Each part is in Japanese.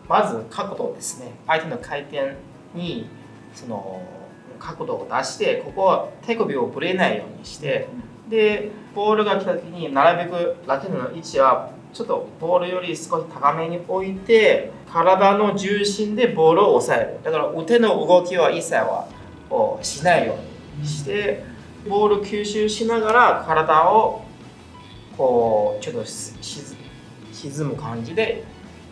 まず角度ですね。相手の回転にその角度を出して、ここは手首をぶれないようにして、でボールが来た時になるべくラケットの位置はちょっとボールより少し高めに置いて、体の重心でボールを抑える。だから腕の動きは一切はしないようにして、ボール吸収しながら体をこうちょっと沈む感じで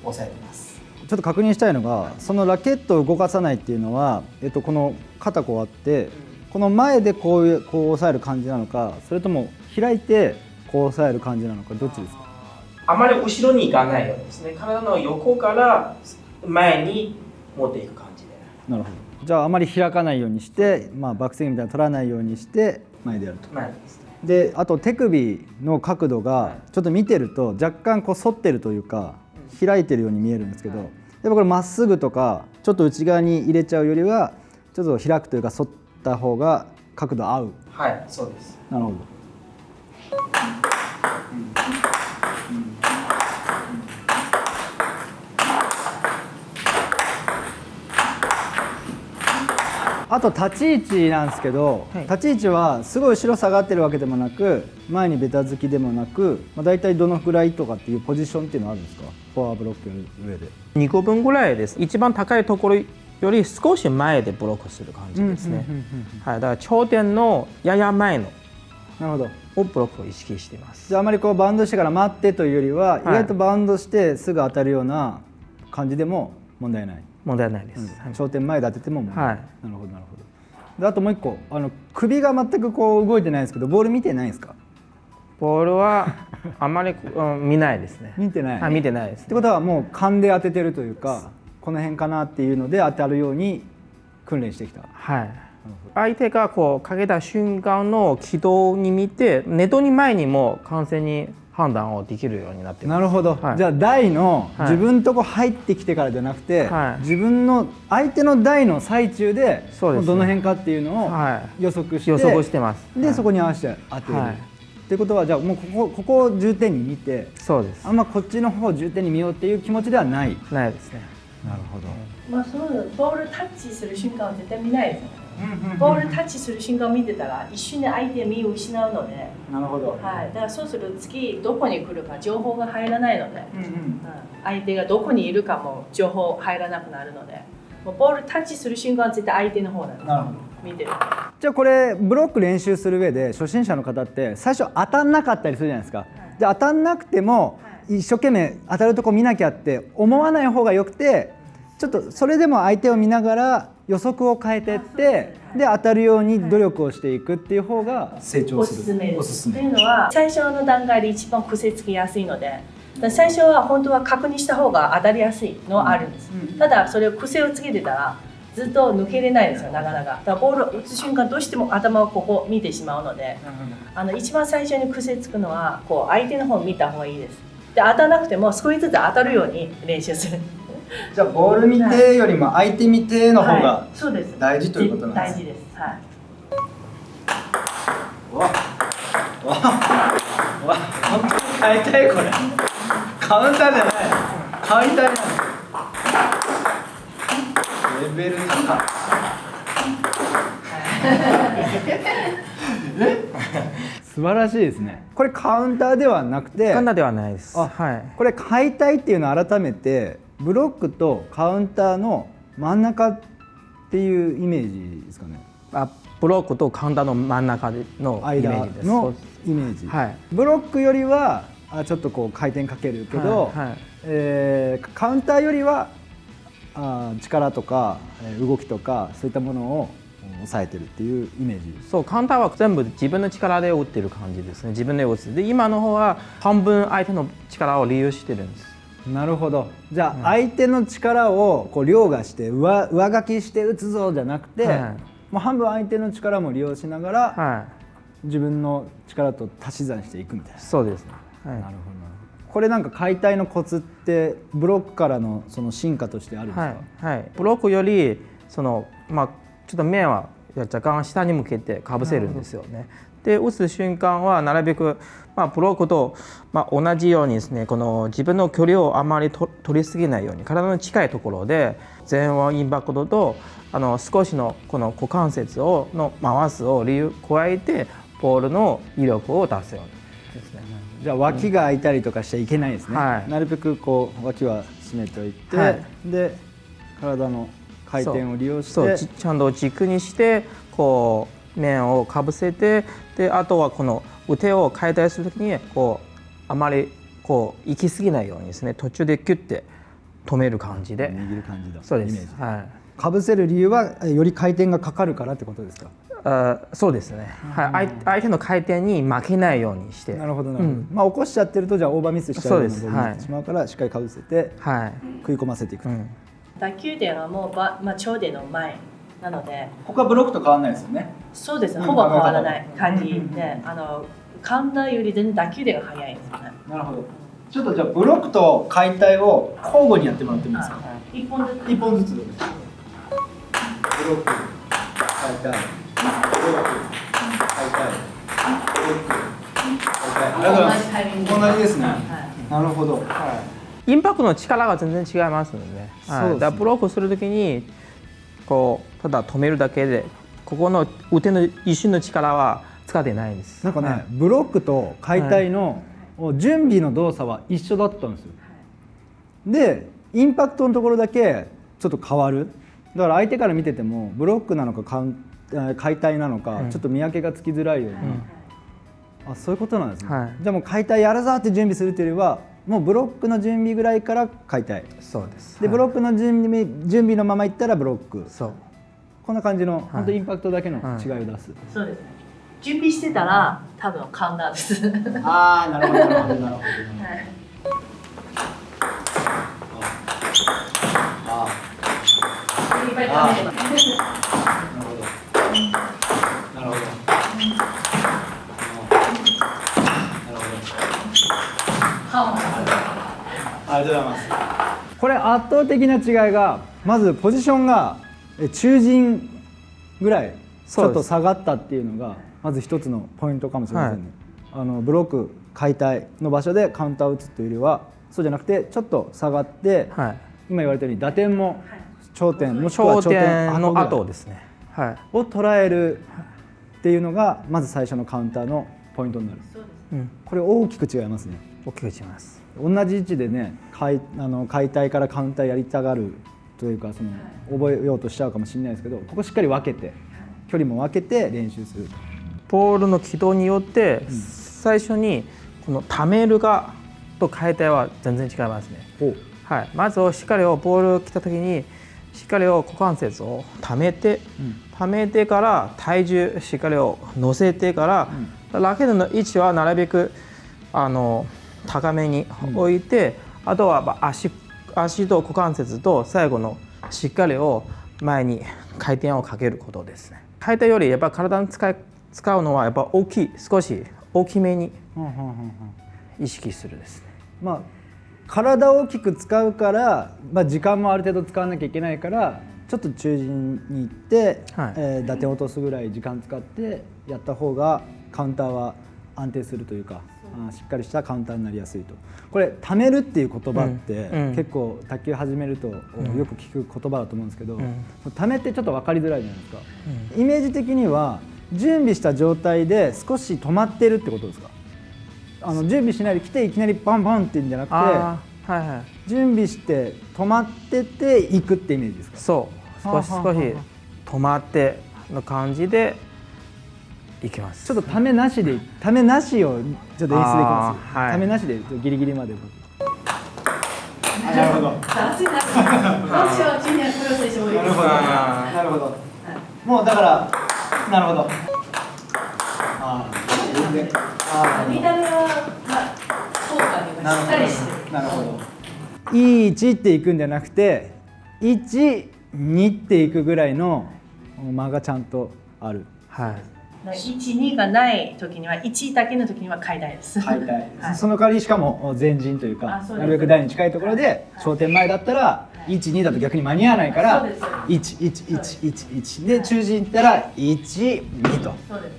抑えてます。ちょっと確認したいのが、そのラケットを動かさないっていうのは、この肩こうあって、この前でこう押さえる感じなのか、それとも開いてこう押さえる感じなのか、どっちですか？あまり後ろに行かないようにですね。体の横から前に持っていく感じで。なるほど。じゃああまり開かないようにして、バックスイングみたいなの取らないようにして前でやると。前ですね。で、あと手首の角度がちょっと見てると若干こう反ってるというか、開いてるように見えるんですけど、やっぱこれまっすぐとかちょっと内側に入れちゃうよりはちょっと開くというか反った方が角度合う。はい、そうです。なるほど。あと立ち位置なんですけど、立ち位置はすごい後ろ下がってるわけでもなく、前にベタ付きでもなく、大体どのくらいとかっていうポジションっていうのはあるんですか？フォアブロックの上で2個分ぐらいです。一番高いところより少し前でブロックする感じですね。はい、だから頂点のやや前のなるほどをブロックを意識しています。じゃああまりこうバウンドしてから待ってというよりは、意外とバウンドしてすぐ当たるような感じでも問題ない。問題ないです。頂点前で当てても問題ない。はい、なるほどなるほど。であともう一個、首が全くこう動いてないんですけど、ボール見てないんですか？ボールはあまり、見ないですね。見てない。はい、見てないです、ね。ってことはもう勘で当ててるというか、この辺かなっていうので当たるように訓練してきた。はい。相手がこうかけた瞬間の軌道に見て、ネットに前にも完全に判断をできるようになってます。なるほど。はい、じゃあ台の自分とこ入ってきてからじゃなくて、はい、自分の相手の台の最中で、どの辺かっていうのを予測して、予測してます。で、そこに合わせて当てる。ってことはじゃあもうここを重点に見て、そうです。あんまこっちの方を重点に見ようっていう気持ちではない。ないですね。なるほど。そうボールタッチする瞬間は絶対見ないですよね。ボールタッチする瞬間を見てたら一瞬で相手見を失うので。なるほど。はい。だからそうすると次どこに来るか情報が入らないので、相手がどこにいるかも情報入らなくなるので、もうボールタッチする瞬間は絶対相手の方なんです。なるほど。見てる。じゃあこれブロック練習する上で初心者の方って最初当たんなかったりするじゃないですか。で当たんなくても一生懸命当たるとこ見なきゃって思わない方がよくて、ちょっとそれでも相手を見ながら予測を変えていって、で当たるように努力をしていくっていう方が成長する。おすすめです。というのは最初の段階で一番癖つきやすいので、最初は本当は確認した方が当たりやすいのはあるんです。ただそれを癖をつけてたらずっと抜けれないんですよ、なかなか。だからボールを打つ瞬間どうしても頭をここ見てしまうので、一番最初に癖つくのはこう相手の方を見た方がいいです。で当たらなくても少しずつ当たるように練習する。じゃあボール見てよりも相手見ての方が大事ということなんです。大事です。はい。本当に変えたいこれ。カウンターじゃない。カウンターじゃない。レベル高。素晴らしいですね。これカウンターではなくて。カウンターではないです。はい。これ解体っていうのを改めてブロックとカウンターの真ん中っていうイメージですかね。ブロックとカウンターの真ん中のイメージです。のイメージ。はい。ブロックよりはちょっとこう回転かけるけど、カウンターよりは力とか動きとかそういったものを抑えてるっていうイメージ。そう、カウンターは全部自分の力で打ってる感じですね。自分で打つ。で今の方は半分相手の力を利用してるんです。なるほど。じゃあ相手の力をこう凌駕して上書きして打つぞじゃなくて、もう半分相手の力も利用しながら自分の力と足し算していくみたいな。そうですね。はい、なるほど。これなんか解体のコツってブロックからのその進化としてあるんですか？はい、ブロックよりちょっと面は若干下に向けてかぶせるんですよね。で打つ瞬間はなるべく、ブロックと、同じようにですね、この自分の距離をあまり取りすぎないように体の近いところで前腕インパクトと少しのこの股関節を回すを加えてボールの威力を出すようにですね。じゃあ脇が開いたりとかしちゃいけないですね。はい、なるべくこう脇は締めておいて、はい、で体の回転を利用してちゃんと軸にしてこう面をかぶせて、であとはこの腕を解体するときにあまり行き過ぎないようにですね、途中でキュッて止める感じで握る感じだ。そうです。イメージ。はい。かぶせる理由はより回転がかかるからってことですか？そうですね。はい。相手の回転に負けないようにして。なるほどなるほど。起こしちゃってるとじゃあオーバーミスしちゃうようなボールになってしまうから、しっかりかぶせて食い込ませていく。打球点はもう頂点の前なので、ここはブロックと変わらないですよね。そうですね。ほぼ変わらない感じで、カウンターより全然打球点が速いんですよね。なるほど。ちょっとじゃあブロックと解体を交互にやってもらってもいいですか？一本ずつ。一本ずつ。ブロック、解体、ブロック、解体、ブロック、解体。同じですね。なるほど。インパクトの力が全然違いますのでね。だからブロックするときにただ止めるだけで、ここの腕の一瞬の力は使ってないんです。なんかね、ブロックと解体の準備の動作は一緒だったんですよ。でインパクトのところだけちょっと変わる。だから相手から見ててもブロックなのか解体なのかちょっと見分けがつきづらいような、そういうことなんですね。じゃあもう解体やるぞって準備するというよりは、もうブロックの準備ぐらいから解体。そうです。でブロックの準備のままいったらブロック。そう。こんな感じの本当インパクトだけの違いを出す。そうですね。準備してたら多分カウンターです。ああ、なるほどなるほどなるほど。いっぱい食べてます。なるほど。ありがとうございます。これ圧倒的な違いが、まずポジションが中陣ぐらいちょっと下がったっていうのがまず一つのポイントかもしれませんね。ブロック解体の場所でカウンターを打つというよりは、そうじゃなくてちょっと下がって、今言われたように打点も頂点もしくは頂点の後ですね、を捉えるっていうのがまず最初のカウンターのポイントになる。これ大きく違いますね。大きく違います。同じ位置でね、解体からカウンターやりたがるというか、覚えようとしちゃうかもしれないですけど、ここしっかり分けて距離も分けて練習する。ボールの軌道によって最初にこのためるがと解体は全然違いますね。まずしっかりボール来た時にしっかり股関節をためてから体重しっかり乗せてから、ラケットの位置はなるべく高めに置いて、あとは足と股関節と最後のしっかり前に回転をかけることですね。解体よりやっぱ体に使うのはやっぱ少し大きめに意識するですね。体を大きく使うから、時間もある程度使わなきゃいけないから、ちょっと中陣に行って、打点を落とすぐらい時間使ってやった方がカウンターは安定するというか、しっかりしたカウンターになりやすいと。これためるっていう言葉って結構卓球始めるとよく聞く言葉だと思うんですけど、ためってちょっと分かりづらいじゃないですか。イメージ的には準備した状態で少し止まってるってことですか？準備しないで来ていきなりバンバンっていうんじゃなくて、準備して止まってていくってイメージですか？そう、少し止まっての感じでいきます。ちょっとためなしをちょっと演出できます。ためなしでギリギリまで。なるほど。なるほど。もうだからなるほど。見た目は効果がしっかりしてる。なるほど。1っていくんじゃなくて1、2っていくぐらいの間がちゃんとある。1、2がない時には1だけの時には買いたいです。買いたい、はいその代わりしかも前陣というかあそうですなるべく台に近いところで商店前だったら1、2だと逆に間に合わないからそうです1、1、1、1、1で中陣行ったら1、2と。そうです。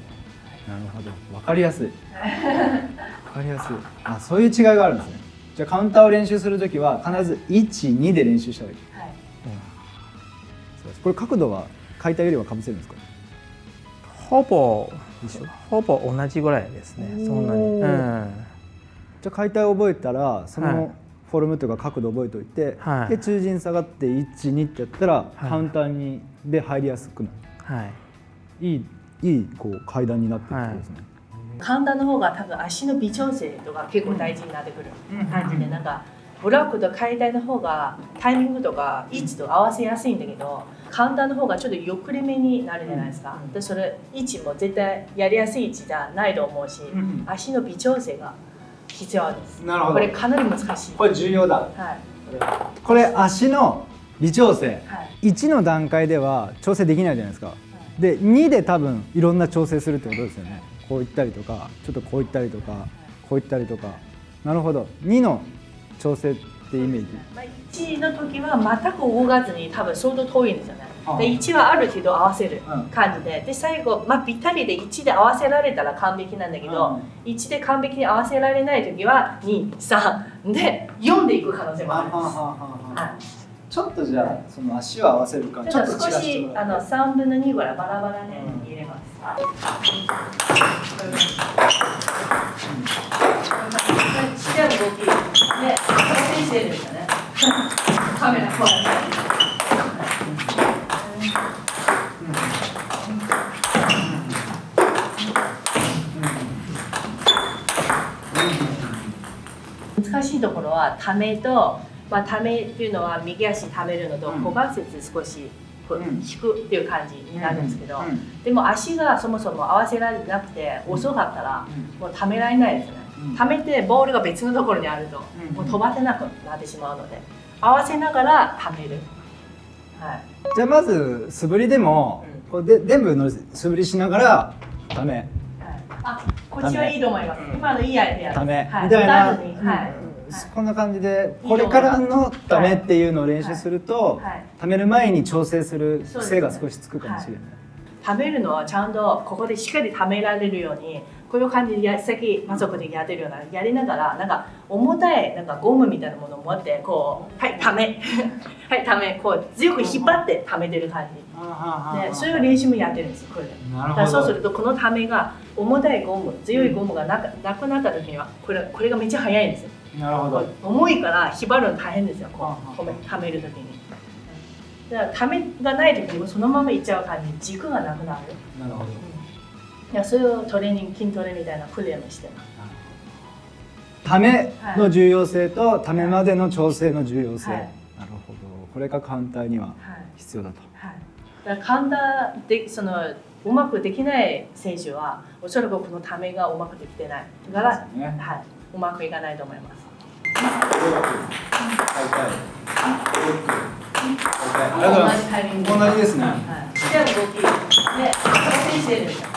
なるほど、分かりやすい。分かりやすい。あ、そういう違いがあるんですね。じゃあカウンターを練習するときは必ず1、2で練習した方がいい。はい。そうです。これ角度は解体よりはかぶせるんですか。ほぼ一緒。ほぼ同じぐらいですね。そんなに。おーじゃあ解体を覚えたらそはいのフォルムというか角度を覚えておいて、はいで中陣下がって1、2ってやったら、いカウンターにで入りやすくなはい。る。いいこう階段になっていくんですね。簡単の方が多分足の微調整とか結構大事になってくる感じで、なんかブロックと解体の方がタイミングとか位置と合わせやすいんだけど、カウンターの方がちょっと遅れ目になるじゃないですか。でそれ位置も絶対やりやすい位置じゃないと思うし、足の微調整が必要です。なるほどこれかなり難しい。これ重要だ。はいこれ足の微調整。はい1の段階では調整できないじゃないですか。で2で多分いろんな調整するってことですよね。こういったりとかちょっとこういったりとかこういったりとか。なるほど。2の調整ってイメージ。まあ、1の時は全く動かずに多分相当遠いんですよね。ああで1はある程度合わせるうん感じで、で最後、まあ、ぴったりで1で合わせられたら完璧なんだけど、1で完璧に合わせられない時は2、3で4でいく可能性もあるんです。はいちょっとじゃあその足を合わせるかちょっと少し3分の2ぐらいバラバラで入れます。ちっちゃい動きで調整してるんですよね。カメラこうやって難しいところはためと、まあ、ためっていうのは右足ためるのと股関節少しこう引くっていう感じになるんですけど、でも足がそもそも合わせられてなくて遅かったらもうためられないですね。ためてボールが別のところにあるともう飛ばせなくなってしまうので、合わせながらためる。はい、じゃあまず素振りでもこうで全部の素振りしながらため。あ、こっちはいいと思います。今のいいアイデアです。ためはい、みたいな、打たずにはいこんな感じでこれからのためっていうのを練習すると、はいためる前に調整する癖が少しつくかもしれない。ためるのはちゃんとここでしっかりためられるように、こういう感じでさっき家族でやってるようなやりながら、なんか重たいなんかゴムみたいなものを持ってこうはいためはいためこう強く引っ張ってためてる感じで、そういう練習もやってるんですよこれで。なるだからそうすほるとこのためが重たいゴム強いゴムがなくなった時にはこれがめっちゃ速いんですよ。ど。なるほど。重いから引っ張るの大変ですよ、こうためるときに。だからためがないときにもそのままいっちゃう感じ、軸がなくなる。なるほど。いやそういうトレーニング、筋トレみたいな訓練もしてます。ための重要性とためまでの調整の重要性。はいなるほど。これがカウンターにははい必要だと。はい、だから簡単でうまくできない選手はおそらくこのためがうまくできてないだから、そうですねはい、うまくいかないと思います。同じタイミング同じですね。はい、ちっちゃい動きで調整してるんですよ。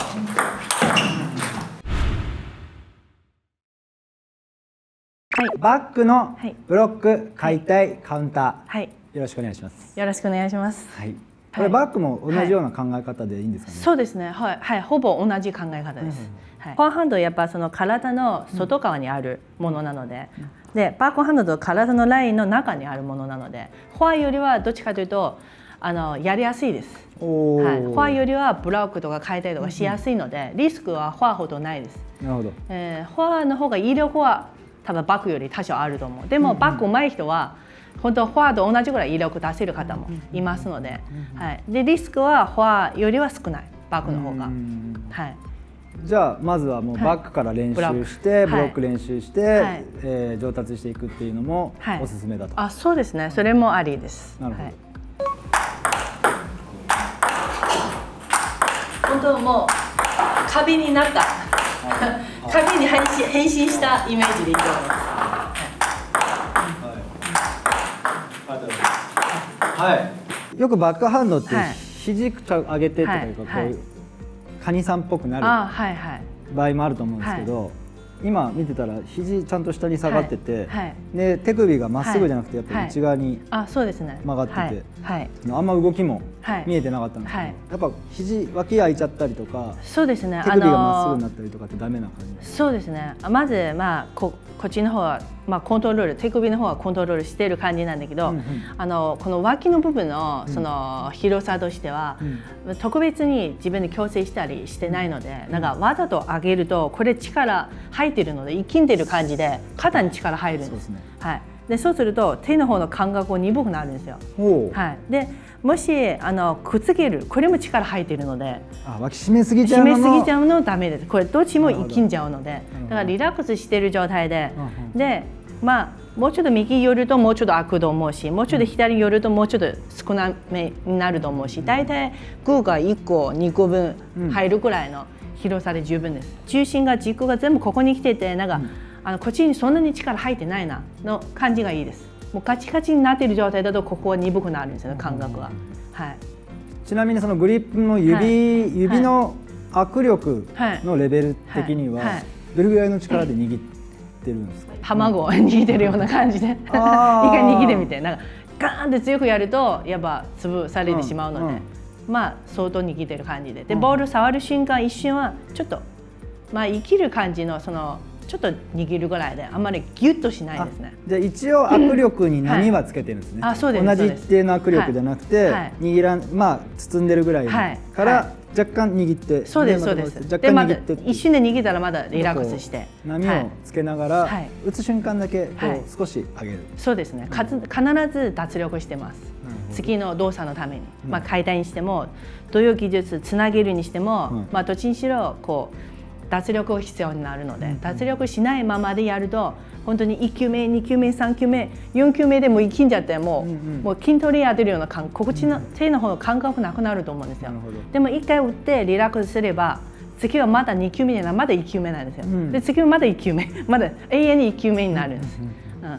バックのはいブロック、解体、カウンタはい、ー、よろしくお願いします。よろしくお願いします。はい。これバックも同じような考え方でいいんですかね。そうですね。はい、はい、ほぼ同じ考え方です。はい、フォアハンドはやっぱその体の外側にあるものなので、でバックハンドと体のラインの中にあるものなので、フォアよりはどっちかというとやりやすいです。はい、フォアよりはブロックとか解体とかしやすいので、リスクはフォアほどないです。なるほど。フォアの方が威力は多分バックより多少あると思う。でもバック上手い人は本当フォアと同じぐらい威力出せる方もいますので、はい、でリスクはフォアよりは少ないバックの方が。はい、じゃあまずはもうバックから練習して、ブロック練習して、はい上達していくっていうのもおすすめだと。あ、そうですね。それもありです。なるほど。はい、本当もう壁になった壁に変身したイメージでいいと思います。はい。よくバックハンドってはい肘上げてとかいうかこういうカニさんっぽくなるあ、はいはい。場合もあると思うんですけど、今見てたら肘ちゃんと下に下がってて、はいで手首がまっすぐじゃなくてやっぱり内側にあ、そうですね。曲がってて、はい。あんま動きもはい見えてなかったんですけど、はいやっぱ肘脇開いちゃったりとかそうですね。手首がまっすぐになったりとかってダメな感じです。そうですね。まずこっちの方はコントロール、手首の方はコントロールしている感じなんだけど、この脇の部分のその広さとしては、特別に自分で矯正したりしてないので、なんかわざと上げるとこれ力入ってるので力んでる感じで肩に力入るんです。そうですね。はい。でそうすると手の方の感覚が鈍くなるんですよ。はい。でもしくっつけるこれも力入っているので、脇締めすぎちゃうのも締めすぎちゃうのダメです。これどっちも生きんじゃうので、だからリラックスしている状態で、もうちょっと右寄るともうちょっと開くと思うし、もうちょっと左寄るともうちょっと少なめになると思うし、大体グーが1個2個分入るくらいの広さで十分です。重心が軸が全部ここに来てて、なんかこっちにそんなに力入ってないなの感じがいいです。もうカチカチになっている状態だとここは鈍くなるんですよね、感覚が。はい。ちなみにそのグリップの指の握力のレベル的にはどれぐらいの力で握ってるんですか？卵を握ってるような感じで一回握ってみて、なんかガーンって強くやるとやっぱ潰されてしまうので、相当握ってる感じで、ボール触る瞬間一瞬はちょっと生きる感じのそのちょっと握るぐらいであんまりギュッとしないですね。じゃあ一応握力に波はつけてるんですね。そうです。同じ一定の握力じゃなくて、包んでるぐらいから若干握って、そうですそうです。若干握って一瞬で握ったらまだリラックスして波をつけながら打つ瞬間だけ少し上げる。そうですね。必ず脱力してます。次の動作のために、回転にしてもどういう技術つなげるにしても、どっちにしろ脱力が必要になるので、脱力しないままでやると本当に1球目2球目3球目4球目でもう生きんじゃってもう筋トレやってるような心地の手の方の感覚なくなると思うんですよ。でも1回打ってリラックスすれば次はまだ2球目じゃない、まだ1球目なんですよ。で次はまだ1球目まだ永遠に1球目になるんです。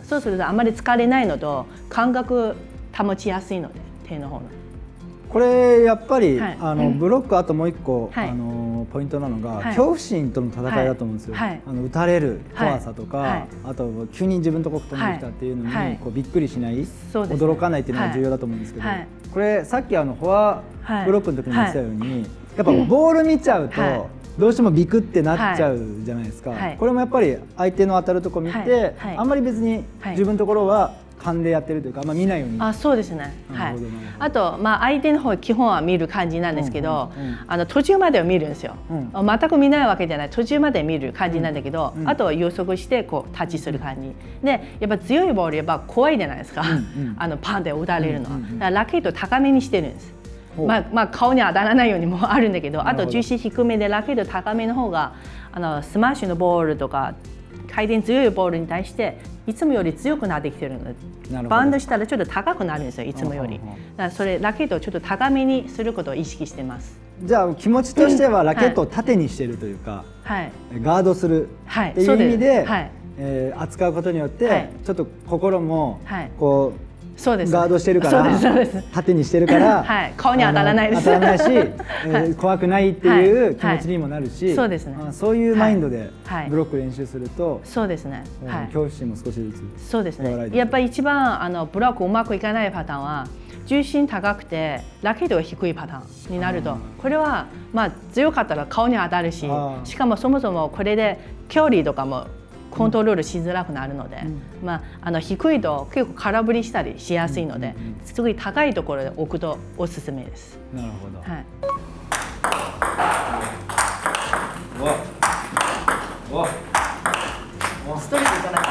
そうするとあまり疲れないのと感覚保ちやすいので手の方の。これやっぱりブロックあともう一個ポイントなのが恐怖心との戦いだと思うんですよ。打たれる怖さとか、あと急に自分のとこ飛んできたっていうのにびっくりしない、驚かないっていうのが重要だと思うんですけど、これさっきフォアブロックの時に言ってたようにやっぱボール見ちゃうとどうしてもビクってなっちゃうじゃないですか。これもやっぱり相手の当たるとこ見てあんまり別に自分のところは勘でやってるというか、あんま見ないように。そうですね。はい。あと相手の方基本は見る感じなんですけど、途中までは見るんですよ。全く見ないわけじゃない。途中まで見る感じなんだけど、あとは予測してタッチする感じ。で、やっぱ強いボールやっぱ怖いじゃないですか。パンって打たれるのは。だからラケット高めにしてるんです。顔に当たらないようにもあるんだけど、あと重心低めでラケット高めの方がスマッシュのボールとか回転強いボールに対していつもより強くなってきてるので、バウンドしたらちょっと高くなるんですよ、いつもより。だからそれラケットをちょっと高めにすることを意識してます。じゃあ気持ちとしてはラケットを縦にしてるというか、ガードするっていう意味で扱うことによってちょっと心もこうガードしてるから縦にしてるから顔に当たらないです。当たらないし怖くないっていう気持ちにもなるし、そういうマインドでブロック練習すると恐怖心も少しずつ。そうですね。やっぱり一番ブロックうまくいかないパターンは重心高くてラケットが低いパターンになると、これは強かったら顔に当たるし、しかもそもそもこれで距離とかもコントロールしづらくなるので、低いと結構空振りしたりしやすいので、すごい高いところで置くとおすすめです。なるほど。はい。ストレートじゃない。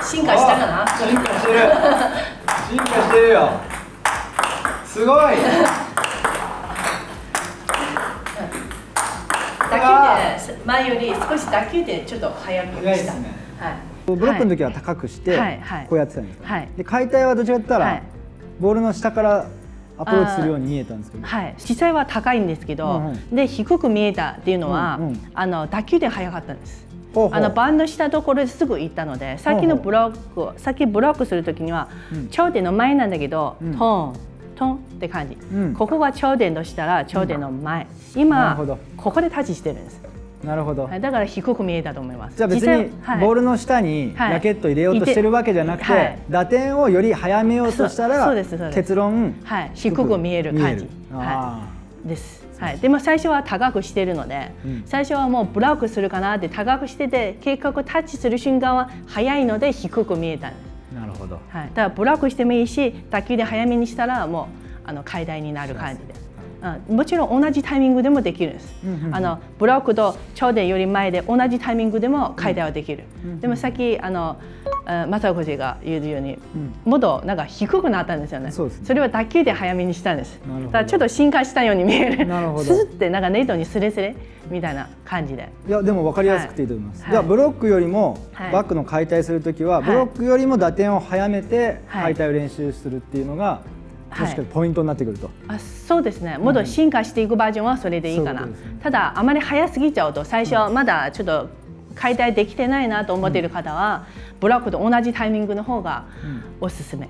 進化したかな？進化してる。進化してるよ。すごい。打球点前より少し打球点ちょっと速くした。ブロックの時は高くしてこうやってたんですか。で解体はどちらかと言ったらボールの下からアプローチするように見えたんですけど、実際は高いんですけど、で低く見えたっていうのは打球点速かったんです。バウンドしたところですぐ行ったので、さっきブロックする時には頂点の前なんだけどトトンって感じ、うんここが頂点としたら頂点の前、なる今ほどここでタッチしてるんです。なるほど。はいだから低く見えたと思います。じゃあ別実際にはいボールの下にはいラケット入れようとしてるわけじゃなくて、はい打点をより早めようとしたらそうですそうです結論はい、低く見える感じ、あです。はい、でも最初は高くしてるので、うん最初はもうブロックするかなって高くしてて、結局タッチする瞬間は早いので低く見えたんです。ーなるほど。はい、だからブロックしてもいいし、打球で早めにしたらもう解体になる感じで。もちろん同じタイミングでもできるんです。うんうんうんブロックと頂点より前で同じタイミングでも解体はできる。でもさっき正子氏が言うように、もっとなんか低くなったんですよね。そうですねそれは打球で早めにしたんです。なるほどだからちょっと進化したように見える。なるほどスッてなんかネットにスレスレみたいな感じで。いやでも分かりやすくていいと思います。はいじゃあブロックよりもはいバックの解体するときは、いブロックよりも打点を早めてはい解体を練習するっていうのが、はいもしかしてポイントになってくると。そうですね。もっと進化していくバージョンはそれでいいかな。そういうことですねただあまり早すぎちゃうと最初まだちょっと解体できてないなと思っている方は、ブロックと同じタイミングの方がおすすめ。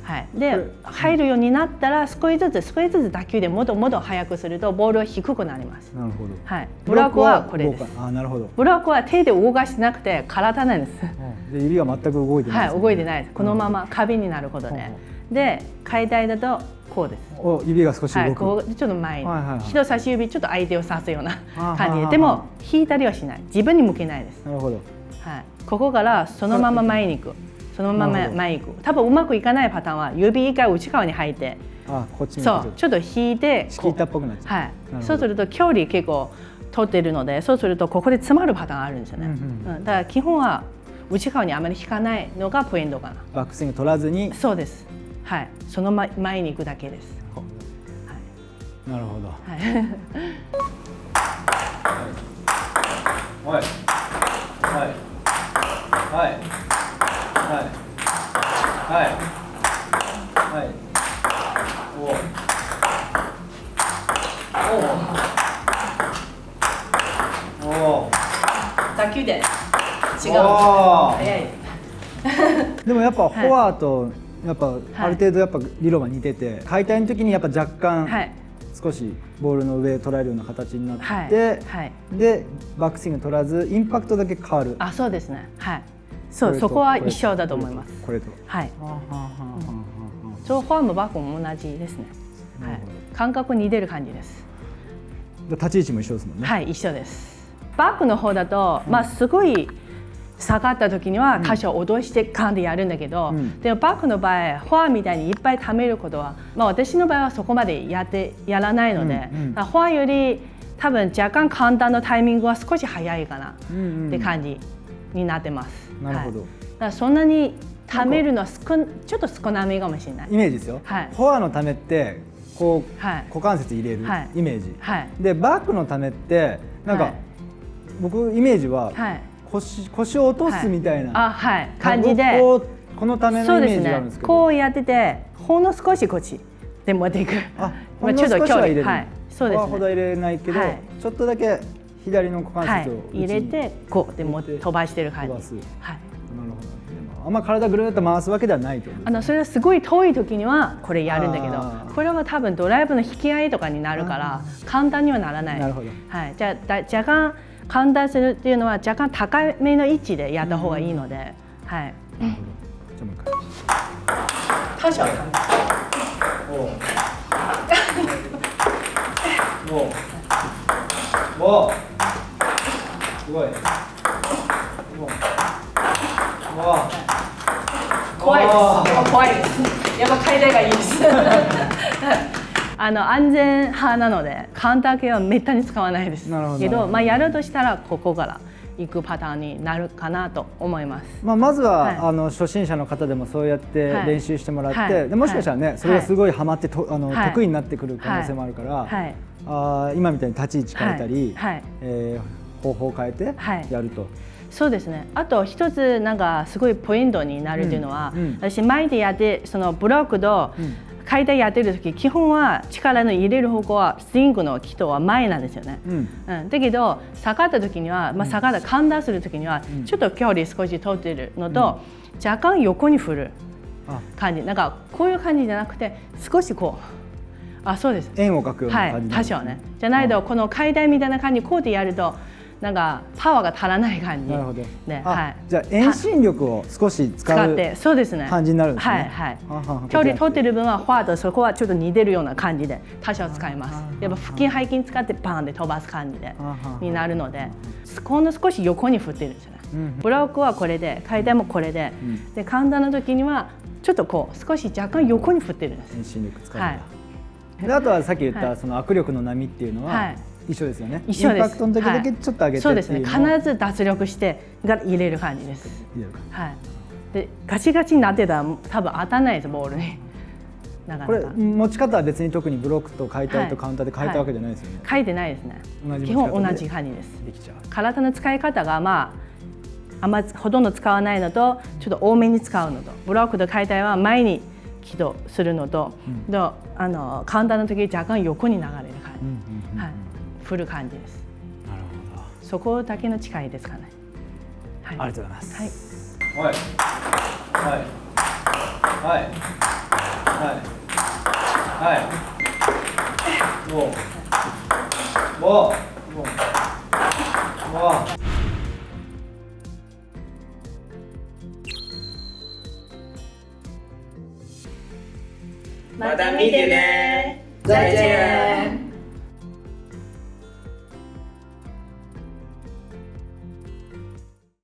はい、で入るようになったら少しずつ打球でもっともっと速くするとボールは低くなります。なるほど。はい、ブロックはこれです。動かあ、なるほど。ブロックは手で動かしてなくて体なんです。で指が全く動いてないはい、ですね。動いてないです。このまま壁になることで。で解体だとこうです。お指が少しはい、動く。こうちょっと前に、はいはいはい人差し指ちょっと相手を指すような感じはあはあはあで、でも引いたりはしない、自分に向けないです。なるほど。はい、ここからそのまま前に行く、そのままなるほど前に行く。多分うまくいかないパターンは指一回内側に入って、あ、こっちにそうちょっと引いて、チキータっぽくなっちゃう。はいなるほ、どそうすると距離結構取ってるので、そうするとここで詰まるパターンあるんですよね。うんだから基本は内側にあまり引かないのがポイントかな。バックスイング取らずに。そうです。はい、その前に行くだけです。なるほど。はい。はい。はい。はい。はい。はい。はい。おお。おお。打球で違う。おー早い。でもやっぱフォアとやっぱある程度やっぱ理論は似てて、解体の時にやっぱ若干はい。少しボールの上を捉えるような形になって、はい。はい。でバックスイング取らずインパクトだけ変わる。あ、そうですね。はい。そう、これとそこは一緒だと思います。これと。はい。はあはあはあはそう、フォアもバックも同じですね。はい。感覚似てる感じです。あ。で立ち位置も一緒ですもんね。はい、一緒です。バックの方だと、まあすごい下がった時には箇所を落としてガンでやるんだけど、でもバックの場合フォアみたいにいっぱい貯めることは、まあ、私の場合はそこまでやらないので、フォアより多分若干簡単なタイミングは少し早いかなって感じになってます。なるほど。はい、だからそんなに貯めるのはちょっと少なめかもしれない。イメージですよ。はいフォアのためってこう、はい股関節入れるはいイメージ。はいでバックのためってなんか、はい僕イメージは、はい、腰を落とすみたいな、あ、はい、感じで。このためのイメージがあるんですけど。こうやってて、ほんの少しこっちで持っていく。あ、まあほんの少しは入れる。はい、そうですね。フォアほど入れないけど、はいちょっとだけ左の股関はい節を、入れてこうでも飛ばしてる感じ。飛ばす。はい。なるほど。でもあんま体ぐるっと回すわけではないということですね。それはすごい遠い時にはこれやるんだけどあー、これは多分ドライブの引き合いとかになるから簡単にはならない。なるほど。はい。じゃあ若干簡単するっていうのは若干高めの位置でやった方がいいので、はい。なるほど。じゃあもう一回。多少。おおすごい。怖いです。怖いです。やっぱ解体がいいです。安全派なのでカウンター系はめったに使わないですなるほどけど、まあ、やるとしたらここから行くパターンになるかなと思います。まずは、はい初心者の方でもそうやってはい練習してもらって、はいでもしかしたらね、はいそれがすごいハマってはい得意になってくる可能性もあるから、はい今みたいに立ち位置変えたり、はい方法を変えてはいやると。そうですね。あと一つなんかすごいポイントになるというのは、私前でやってそのブロックと解体やってる時、基本は力の入れる方向はスイングの軌道は前なんですよね。だけど下がった時には、下がった簡単する時にはちょっと距離少し取ってるのと、若干横に振る。感じ。なんかこういう感じじゃなくて少しこう、そうです。円を描くようなはい、感じ多少ね。じゃないとこの階段みたいな感じこうでやるとなんかパワーが足らない感じ。なるほど。ね、はい。じゃあ遠心力を少し使うそうですね。感じになるんですね。はいはい。距離取ってる分はファーとそこはちょっと似てるような感じで多少使います。やっぱ腹筋背筋使ってバーンで飛ばす感じでになるので、今度少し横に振ってるんですよね。ブロックはこれで、階段もこれで、で簡単な時にはちょっとこう少し若干横に振ってるんです。遠心力使う。はい。であとはさっき言ったその握力の波っていうのは一緒ですよね。一緒です。インパクトの時だけちょっと上げてそうですね。必ず脱力してが入れる感じです。はい。でガチガチになってたら多分当たらないですボールに。これ持ち方は別に特にブロックと解体とカウンターで変えたわけじゃないですよね。変えてないですね。基本同じ感じです。できちゃう。体の使い方があんまほとんど使わないのとちょっと多めに使うのと、ブロックと解体は前に起動するのと、カウンターの時若干横に流れる感じ、はい、振る感じです。なるほど。そこだけの違いですかね。はい、ありがとうございます。はいはいはいはいはいもうまた見てね。再见。